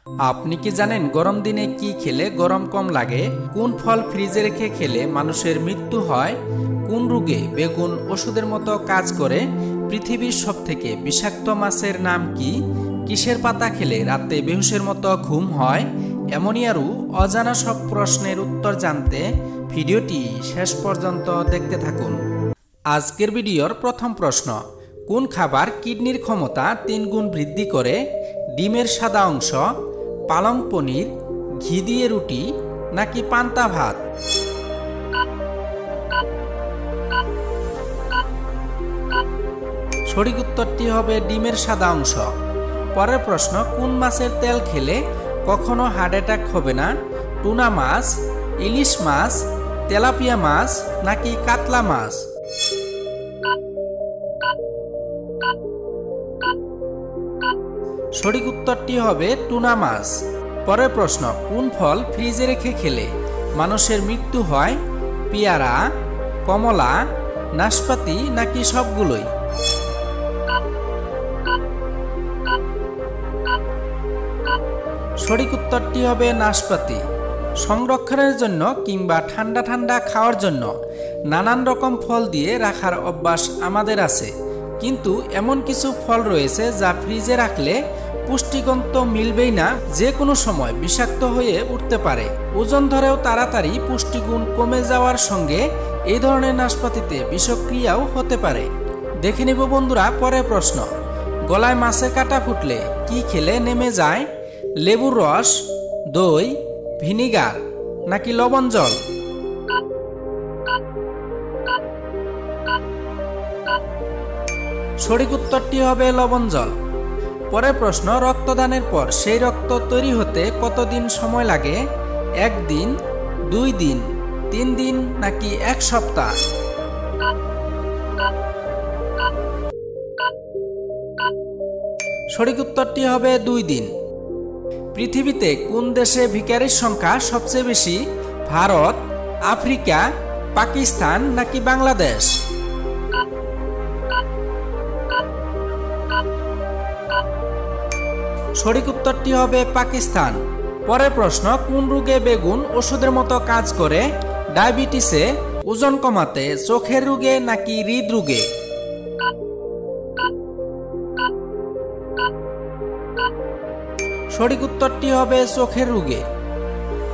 আপনি কি জানেন গরম দিনে কি খেলে গরম কম লাগে? কোন ফল ফ্রিজে রেখে খেলে মানুষের মৃত্যু হয়? কোন রোগে বেগুন ওষুধের মতো কাজ করে? পৃথিবীর সবথেকে বিষাক্ত মাছের নাম কি? কিসের পাতা খেলে রাতে বেহুশের মতো ঘুম হয়? এমনই আরও অজানা সব প্রশ্নের উত্তর জানতে ভিডিওটি শেষ পর্যন্ত দেখতে থাকুন। আজকের ভিডিওর প্রথম প্রশ্ন, কোন খাবার কিডনির ক্ষমতা 3 গুণ বৃদ্ধি করে? ডিমের সাদা অংশ, পালং পনির, ঘি দিয়ে রুটি নাকি পান্তা ভাত? সঠিক উত্তরটি হবে ডিমের সাদা অংশ। পরের প্রশ্ন, কোন মাছের তেল খেলে কখনো হার্ট অ্যাটাক হবে না? টুনা মাছ, ইলিশ মাছ, তেলাপিয়া মাছ নাকি কাতলা মাছ? সঠিক উত্তরটি হবে টুনা মাছ। পরের প্রশ্ন, কোন ফল ফ্রিজে রেখে খেলে মানুষের মৃত্যু হয়? পেয়ারা, কমলা, নাশপাতি নাকি সবগুলোই? সঠিক উত্তরটি হবে নাশপাতি। সংরক্ষণের জন্য কিংবা ঠান্ডা ঠান্ডা খাওয়ার জন্য নানান রকম ফল দিয়ে রাখার অভ্যাস আমাদের আছে, কিন্তু এমন কিছু ফল রয়েছে যা ফ্রিজে রাখলে পুষ্টিগুণ তো মিলবেই না, যে কোনো সময় বিষাক্ত হয়ে উঠতে পারে। ওজন ধরেও তাড়াতাড়ি পুষ্টিগুণ কমে যাওয়ার সঙ্গে এই ধরনের নাশপাতিতে বিষক্রিয়াও হতে পারে। দেখে নেব বন্ধুরা পরের প্রশ্ন, গলায় মাছের কাঁটা ফুটলে কি খেলে নেমে যায়? লেবুর রস, দই, ভিনিগার নাকি লবণ জল? সঠিক উত্তরটি হবে লবণ জল। পরের প্রশ্ন, রক্তদানের পর সেই রক্ত তৈরি হতে কতদিন সময় লাগে? 1 দিন, 2 দিন, 3 দিন নাকি 1 সপ্তাহ? সঠিক উত্তরটি হবে 2 দিন। পৃথিবীতে কোন দেশে ভিখারির সংখ্যা সবচেয়ে বেশি? ভারত, আফ্রিকা, পাকিস্তান নাকি বাংলাদেশ? সঠিক উত্তরটি হবে পাকিস্তান। পরের প্রশ্ন, কোন রোগে বেগুন ওষুধের মতো কাজ করে? ডায়াবেটিসে, ওজন কমাতে, চোখের রোগে নাকি হৃদরোগে? সঠিক উত্তরটি হবে চোখের রোগে।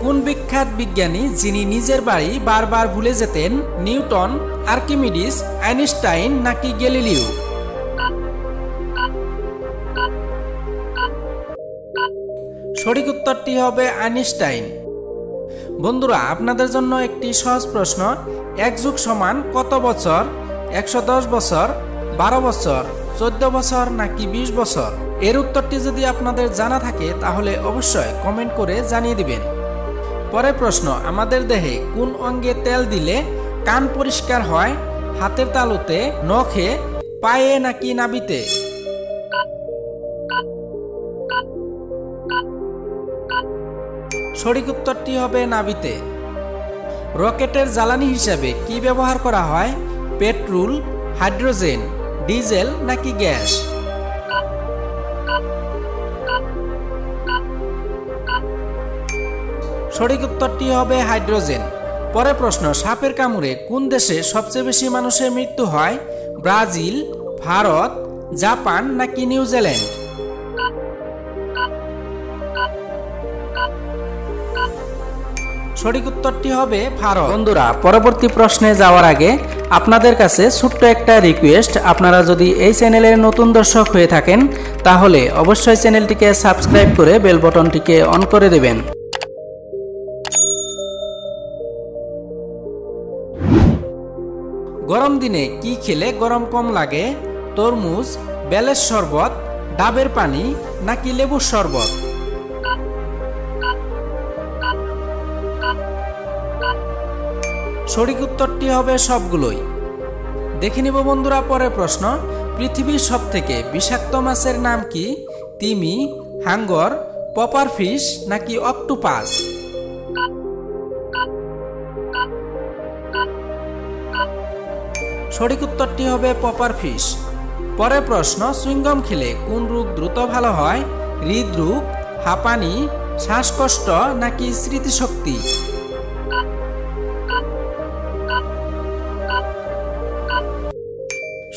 কোন বিখ্যাত বিজ্ঞানী যিনি নিজের বাড়ি বারবার ভুলে যেতেন? নিউটন, আর্কিমিডিস, আইনস্টাইন নাকি গ্যালিলিও? সঠিক উত্তরটি হবে আইনস্টাইন। বন্ধুরা আপনাদের জন্য একটি সহজ প্রশ্ন, 1 যুগ সমান কত বছর? 110 বছর, 12 বছর, 14 বছর নাকি 20 বছর? এর উত্তরটি যদি আপনাদের জানা থাকে তাহলে অবশ্যই কমেন্ট করে জানিয়ে দিবেন। পরের প্রশ্ন, আমাদের দেহে কোন অঙ্গে তেল দিলে কান পরিষ্কার হয়? হাতের তালুতে, নখে, পায়ে নাকি নাভিতে? সঠিক উত্তরটি হবে নাভিতে। রকেটের জ্বালানি হিসাবে কি ব্যবহার করা হয়? পেট্রোল, হাইড্রোজেন, ডিজেল নাকি গ্যাস? সঠিক উত্তরটি হবে হাইড্রোজেন। পরের প্রশ্ন, সাপের কামড়ে কোন দেশে সবচেয়ে বেশি মানুষের মৃত্যু হয়? ব্রাজিল, ভারত, জাপান নাকি নিউজিল্যান্ড? সঠিক উত্তরটি হবে ভারত। বন্ধুরা পরবর্তী প্রশ্নে যাওয়ার আগে আপনাদের কাছে ছোট্ট একটা রিকোয়েস্ট, আপনারা যদি এই চ্যানেলের নতুন দর্শক হয়ে থাকেন তাহলে অবশ্যই চ্যানেলটিকে সাবস্ক্রাইব করে বেল বাটনটিকে অন করে দেবেন। গরম দিনে কি খেলে গরম কম লাগে? তরমুজ, বেলের শরবত, ডাবের পানি নাকি লেবুর শরবত? সঠিক উত্তরটি হবে সবগুলোই। দেখে নিব বন্ধুরা পরের প্রশ্ন, পৃথিবীর সবথেকে বিষাক্ত মাছের নাম কি? তিমি, হাঙ্গর, পপার ফিশ নাকি অক্টোপাস? সঠিক উত্তরটি হবে পপার ফিশ। পরের প্রশ্ন, চুইংগম খেলে কোন রোগ দ্রুত ভালো হয়? হৃদরোগ, হাঁপানি, শ্বাসকষ্ট নাকি স্মৃতিশক্তি?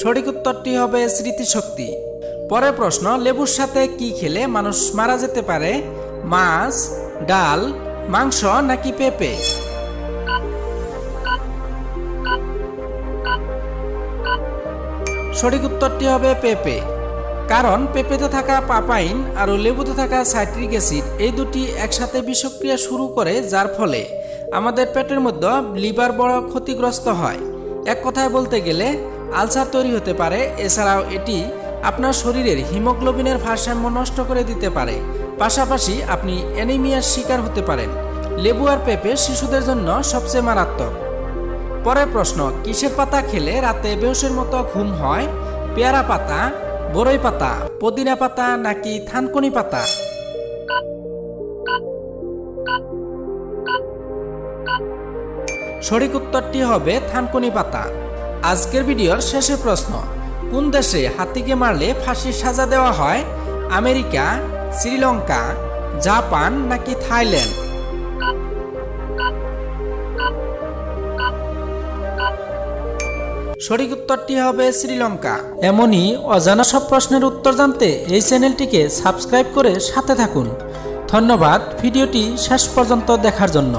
সঠিক উত্তরটি হবে স্মৃতিশক্তি। পরের প্রশ্ন, লেবুর সাথে কি খেলে মানুষ মারা যেতে পারে? মাছ, ডাল, মাংস নাকি পেঁপে? সঠিক উত্তরটি হবে পেঁপে। কারণ পেঁপেতে থাকা পাপাইন আর লেবুতে থাকা সাইট্রিক অ্যাসিড এই দুটি একসাথে বিষক্রিয়া শুরু করে, যার ফলে আমাদের পেটের মধ্যে লিভার বড় ক্ষতিগ্রস্ত হয়। এক কথায় বলতে গেলে আলসার তৈরি হতে পারে। এছাড়াও এটি আপনার শরীরের হিমোগ্লোবিনের ভারসাম্য নষ্ট করে দিতে পারে। পাশাপাশি আপনি অ্যানিমিয়ার শিকার হতে পারেন। লেবু আর পেঁপে শিশুদের জন্য সবচেয়ে মারাত্মক। পরের প্রশ্ন, কিসের পাতা খেলে রাতে বেহুশের মতো ঘুম হয়? পেয়ারা পাতা, বরই পাতা, পুদিনা পাতা নাকি থানকুনি পাতা? সঠিক উত্তরটি হবে থানকুনি পাতা। আজকের ভিডিওর শেষের প্রশ্ন, কোন দেশে হাতিকে মারলে ফাঁসির সাজা দেওয়া হয়? আমেরিকা, শ্রীলঙ্কা, জাপান নাকি থাইল্যান্ড? সঠিক উত্তরটি হবে শ্রীলঙ্কা। এমনই অজানা সব প্রশ্নের উত্তর জানতে এই চ্যানেলটিকে সাবস্ক্রাইব করে সাথে থাকুন। ধন্যবাদ ভিডিওটি শেষ পর্যন্ত দেখার জন্য।